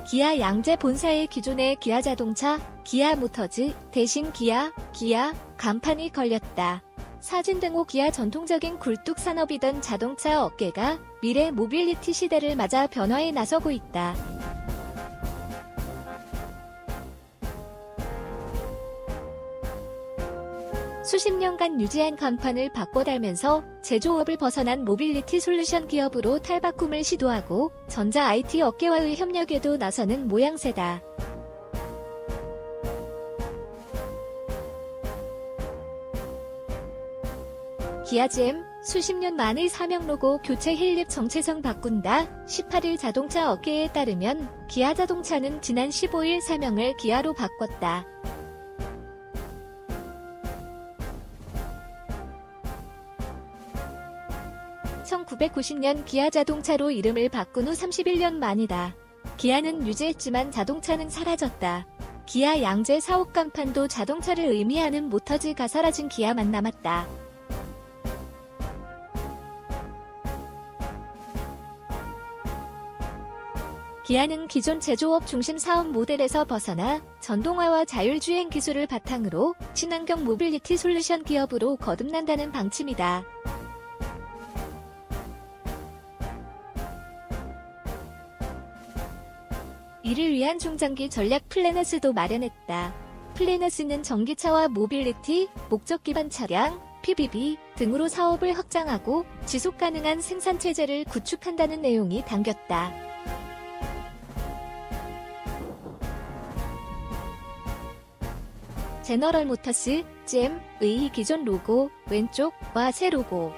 기아 양재 본사의 기존의 기아자동차, 기아모터즈 대신 기아 간판이 걸렸다. 사진등호 기아 전통적인 굴뚝 산업이던 자동차 업계가 미래 모빌리티 시대를 맞아 변화에 나서고 있다. 수십 년간 유지한 간판을 바꿔 달면서 제조업을 벗어난 모빌리티 솔루션 기업으로 탈바꿈을 시도하고 전자 IT 업계와의 협력에도 나서는 모양새다. 기아 GM, 수십 년 만의 사명 로고 교체 힐립 정체성 바꾼다. 18일 자동차 업계에 따르면 기아 자동차는 지난 15일 사명을 기아로 바꿨다. (1990년) 기아 자동차로 이름을 바꾼 후 31년 만이다. 기아는 유지했지만 자동차는 사라졌다. 기아 양재 사옥 간판도 자동차를 의미하는 모터즈가 사라진 기아만 남았다. 기아는 기존 제조업 중심 사업 모델에서 벗어나 전동화와 자율주행 기술을 바탕으로 친환경 모빌리티 솔루션 기업으로 거듭난다는 방침이다. 이를 위한 중장기 전략 플래너스도 마련했다. 플래너스는 전기차와 모빌리티, 목적 기반 차량, PBB 등으로 사업을 확장하고 지속가능한 생산체제를 구축한다는 내용이 담겼다. 제너럴 모터스, GM의 기존 로고, 왼쪽과 새 로고.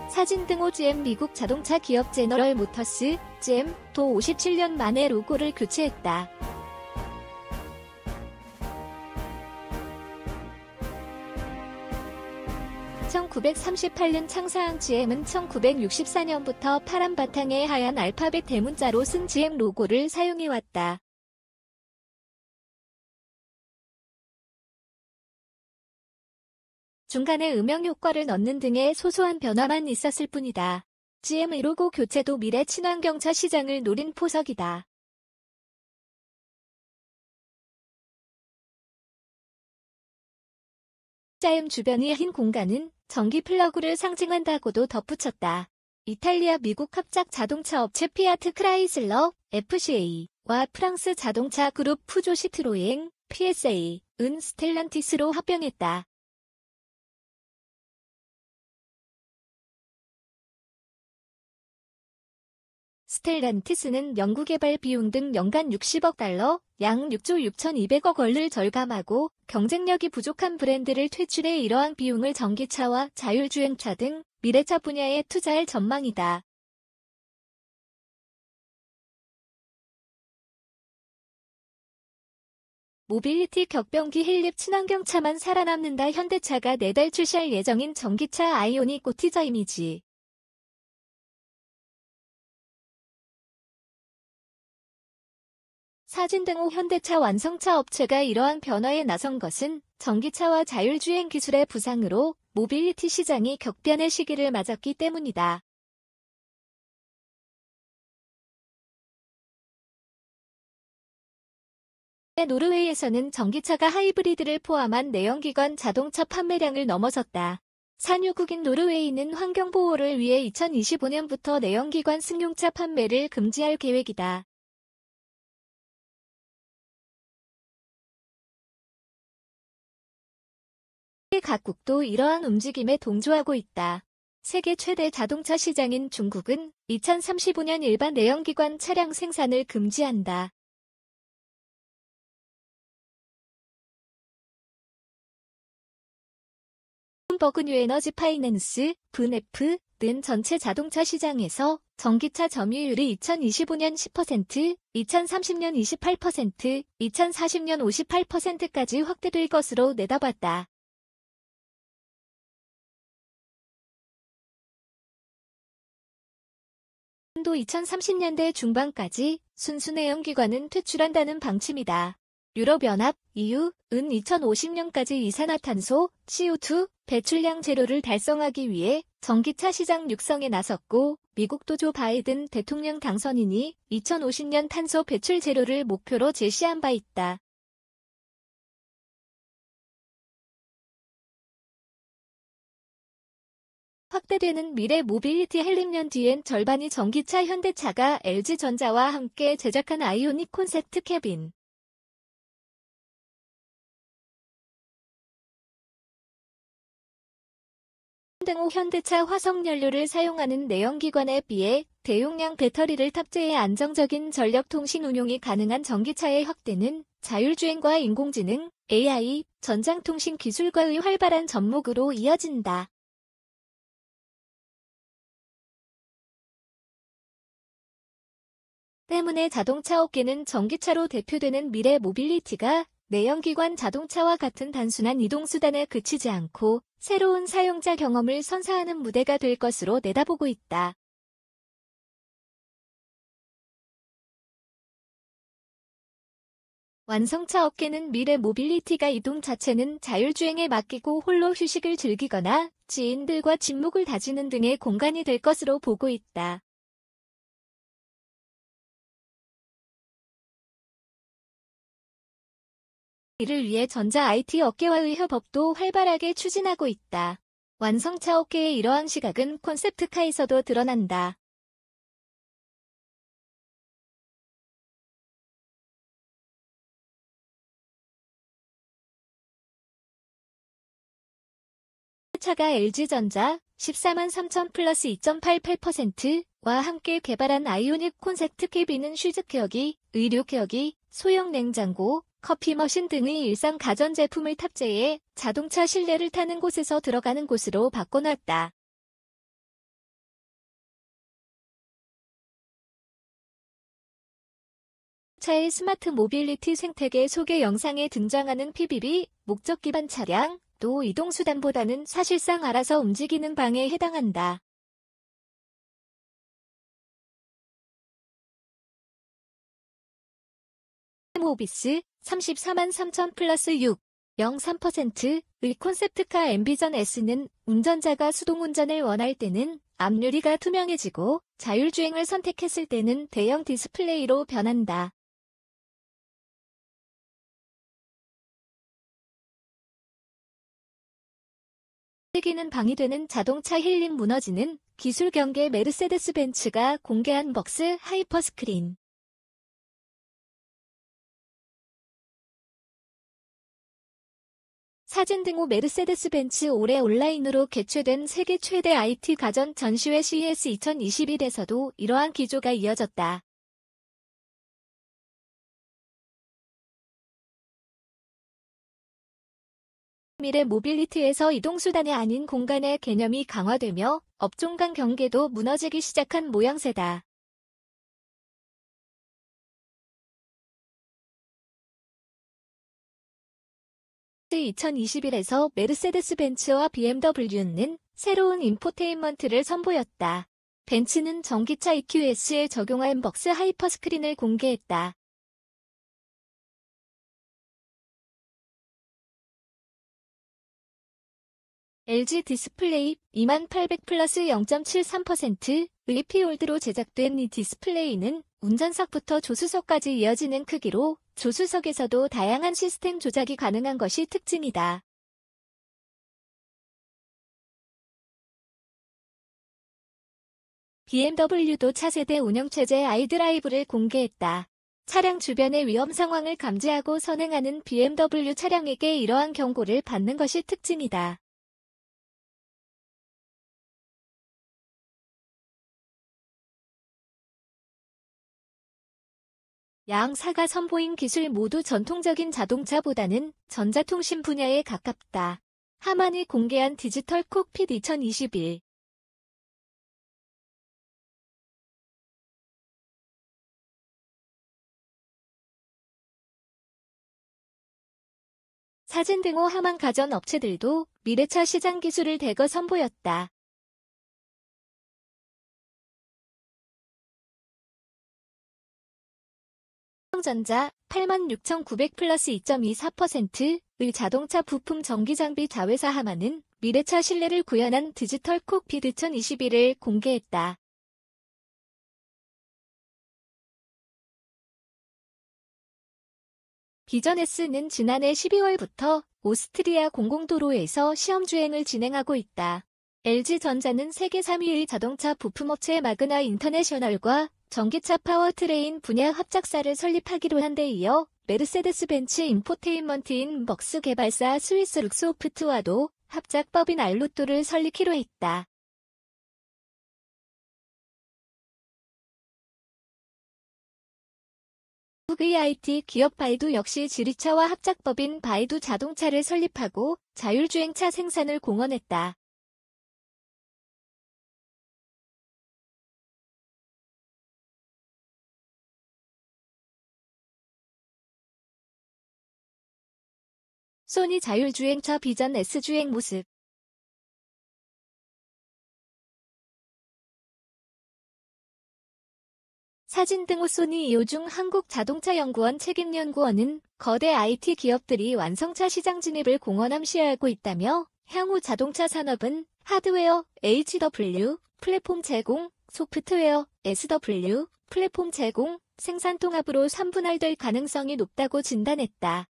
사진등호 GM 미국 자동차 기업 제너럴 모터스, GM도 57년 만에 로고를 교체했다. (1938년) 창사한 GM은 1964년부터 파란 바탕에 하얀 알파벳 대문자로 쓴 GM 로고를 사용해왔다. 중간에 음영 효과를 넣는 등의 소소한 변화만 있었을 뿐이다. GM의 로고 교체도 미래 친환경차 시장을 노린 포석이다. 자음 주변의 흰 공간은 전기 플러그를 상징한다고도 덧붙였다. 이탈리아 미국 합작 자동차 업체 피아트 크라이슬러, FCA와 프랑스 자동차 그룹 푸조 시트로엥, PSA은 스텔란티스로 합병했다. 스텔란티스는 연구개발 비용 등 연간 60억 달러, 약 6조 6,200억 원을 절감하고 경쟁력이 부족한 브랜드를 퇴출해 이러한 비용을 전기차와 자율주행차 등 미래차 분야에 투자할 전망이다. 모빌리티 격변기 힐립 친환경차만 살아남는다. 현대차가 내달 출시할 예정인 전기차 아이오닉 티저 이미지. 사진등호 현대차 완성차 업체가 이러한 변화에 나선 것은 전기차와 자율주행 기술의 부상으로 모빌리티 시장이 격변의 시기를 맞았기 때문이다. 노르웨이에서는 전기차가 하이브리드를 포함한 내연기관 자동차 판매량을 넘어섰다. 산유국인 노르웨이는 환경보호를 위해 2025년부터 내연기관 승용차 판매를 금지할 계획이다. 각국도 이러한 움직임에 동조하고 있다. 세계 최대 자동차 시장인 중국은 2035년 일반 내연기관 차량 생산을 금지한다. 블룸버그 뉴에너지 파이낸스, VNF는 전체 자동차 시장에서 전기차 점유율이 2025년 10%, 2030년 28%, 2040년 58%까지 확대될 것으로 내다봤다. 또 2030년대 중반까지 순수 내연기관은 퇴출한다는 방침이다. 유럽연합, EU은 2050년까지 이산화탄소, CO2 배출량 제로를 달성하기 위해 전기차 시장 육성에 나섰고, 미국도 조 바이든 대통령 당선인이 2050년 탄소 배출 제로를 목표로 제시한 바 있다. 확대되는 미래 모빌리티 한림년 뒤엔 절반이 전기차 현대차가 LG전자와 함께 제작한 아이오닉 콘셉트 캐빈. 등호 현대차 화석연료를 사용하는 내연기관에 비해 대용량 배터리를 탑재해 안정적인 전력통신 운용이 가능한 전기차의 확대는 자율주행과 인공지능, AI, 전장통신 기술과의 활발한 접목으로 이어진다. 때문에 자동차 업계는 전기차로 대표되는 미래 모빌리티가 내연기관 자동차와 같은 단순한 이동수단에 그치지 않고 새로운 사용자 경험을 선사하는 무대가 될 것으로 내다보고 있다. 완성차 업계는 미래 모빌리티가 이동 자체는 자율주행에 맡기고 홀로 휴식을 즐기거나 지인들과 친목을 다지는 등의 공간이 될 것으로 보고 있다. 이를 위해 전자 IT 업계와의 협업도 활발하게 추진하고 있다. 완성차 업계의 이러한 시각은 콘셉트카에서도 드러난다. 차가 LG전자 14만 3천 플러스 2.88%와 함께 개발한 아이오닉 콘셉트 캐빈은 휴즈기어기, 의료기어기, 소형 냉장고, 커피 머신 등의 일상 가전제품을 탑재해 자동차 실내를 타는 곳에서 들어가는 곳으로 바꿔놨다. 차의 스마트 모빌리티 생태계 소개 영상에 등장하는 PBB, 목적 기반 차량, 또 이동수단보다는 사실상 알아서 움직이는 방에 해당한다. 모비스 34만 3천 플러스 6, 0.3%의 콘셉트카 앰비전 S는 운전자가 수동운전을 원할 때는 앞유리가 투명해지고 자율주행을 선택했을 때는 대형 디스플레이로 변한다. 기는 방이 되는 자동차 힐링 무너지는 기술 경계 메르세데스 벤츠가 공개한 벅스 하이퍼스크린. 사진 등호 메르세데스 벤츠 올해 온라인으로 개최된 세계 최대 IT 가전 전시회 CES 2021에서도 이러한 기조가 이어졌다. 미래 모빌리티에서 이동수단이 아닌 공간의 개념이 강화되며 업종 간 경계도 무너지기 시작한 모양새다. 2021에서 메르세데스 벤츠와 BMW는 새로운 인포테인먼트를 선보였다. 벤츠는 전기차 EQS에 적용한 벅스 하이퍼스크린을 공개했다. LG 디스플레이 2800 플러스 0.73%의 피올드로 제작된 이 디스플레이는 운전석부터 조수석까지 이어지는 크기로 조수석에서도 다양한 시스템 조작이 가능한 것이 특징이다. BMW도 차세대 운영체제 iDrive를 공개했다. 차량 주변의 위험 상황을 감지하고 선행하는 BMW 차량에게 이러한 경고를 받는 것이 특징이다. 양 사가 선보인 기술 모두 전통적인 자동차보다는 전자통신 분야에 가깝다. 하만이 공개한 디지털 콕핏 2021. 사진 등호 하만 가전 업체들도 미래차 시장 기술을 대거 선보였다. 삼성전자 86,900 플러스 2.24%의 자동차 부품 전기장비 자회사 하마는 미래차 신뢰를 구현한 디지털 콕핏 2021을 공개했다. 비전S는 지난해 12월부터 오스트리아 공공도로에서 시험주행을 진행하고 있다. LG전자는 세계 3위의 자동차 부품업체 마그나 인터내셔널과 전기차 파워트레인 분야 합작사를 설립하기로 한 데 이어 메르세데스 벤츠 인포테인먼트인 벅스 개발사 스위스 룩소프트와도 합작법인 알루토를 설립키로 했다. 한국의 IT 기업 바이두 역시 지리차와 합작법인 바이두 자동차를 설립하고 자율주행차 생산을 공언했다. 소니 자율주행차 비전 S주행 모습. 사진 등호 소니 요중 한국자동차연구원 책임연구원은 거대 IT 기업들이 완성차 시장 진입을 공언함시하고 있다며 향후 자동차 산업은 하드웨어, HW, 플랫폼 제공, 소프트웨어, SW, 플랫폼 제공, 생산 통합으로 3분할될 가능성이 높다고 진단했다.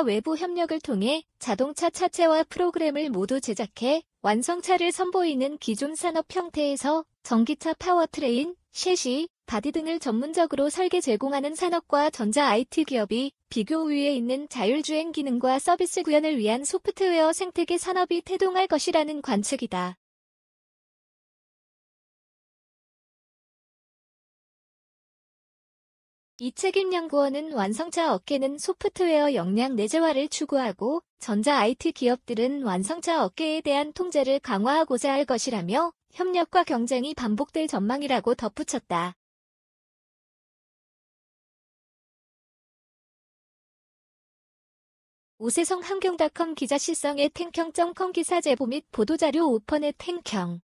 외부 협력을 통해 자동차 차체와 프로그램을 모두 제작해 완성차를 선보이는 기존 산업 형태에서 전기차 파워트레인, 셰시, 바디 등을 전문적으로 설계 제공하는 산업과 전자 IT 기업이 비교 우위에 있는 자율주행 기능과 서비스 구현을 위한 소프트웨어 생태계 산업이 태동할 것이라는 관측이다. 이 책임연구원은 완성차 업계는 소프트웨어 역량 내재화를 추구하고 전자 IT 기업들은 완성차 업계에 대한 통제를 강화하고자 할 것이라며 협력과 경쟁이 반복될 전망이라고 덧붙였다. 오세성 한경닷컴 기자 실성의 탱경.com 기사 제보 및 보도자료 오펀의 탱경